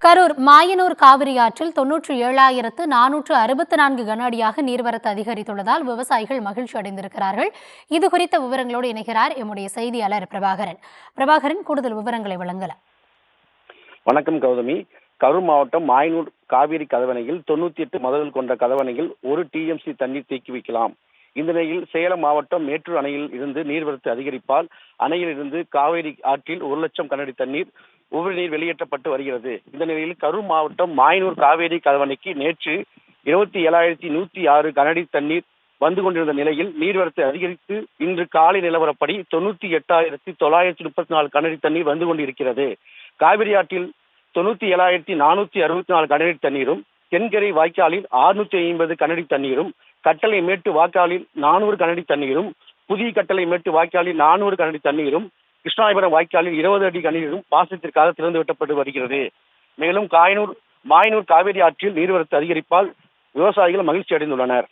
கரூர் மாயனூர் காவிரி ஆற்றில் 97,464 கன அடியாக நீர்வரத்து அதிகரித்துள்ளதால் விவசாயிகள் மகிழ்ச்சி அடைந்திருக்கிறார்கள். இதுகுறித்த விவரங்களோடு இணைகிறார் எம்முடைய செய்தியாளர் பிரபாகரன். பிரபாகரன், கூடுதல் விவரங்களை வழங்கலாம். வணக்கம் கௌதமி. கரூர் மாவட்டம் மாயனூர் காவிரி கதவணையில் 98 மதகுகள் கொண்ட கதவணையில் 1 TMC தண்ணீர் தேக்கி வைக்கலாம். இந்த நிலையில் சேலம் மாவட்டம் மேட்டூர் அணையில் இருந்து நீர்வரத்து அதிகரிப்பால் அணையில் இருந்து காவிரி ஆற்றில் 1 லட்சம் கனஅடி தண்ணீர் உபரி நீர் வெளியேற்றப்பட்டு வருகிறது. இந்த நிலையில் கரூர் மாவட்டம் மாயனூர் காவேரி கதவணைக்கு நேற்று 27,106 கனஅடி தண்ணீர் வந்து கொண்டிருந்த நிலையில் நீர்வரத்து அதிகரித்து இன்று காலை நிலவரப்படி 98,934 கனஅடி தண்ணீர் வந்து கொண்டிருக்கிறது. காவிரி ஆற்றில் 97,464 கனஅடி தண்ணீரும், தென்கரை வாய்க்காலில் 650 கனஅடி தண்ணீரும், கட்டளை மேட்டு வாய்க்காலில் 400 கனஅடி தண்ணீரும், புதிய கட்டளை மேட்டு வாய்க்காலில் 400 கனஅடி தண்ணீரும், கிருஷ்ணாபுரம் வாய்க்காலில் 20 அடி கண்ணீரும் பாசனத்திற்காக திறந்து விட்டப்பட்டு வருகிறது. மேலும் மாயனூர் காவிரி ஆற்றில் நீர்வரத்து அதிகரிப்பால் விவசாயிகள் மகிழ்ச்சி அடைந்துள்ளனர்.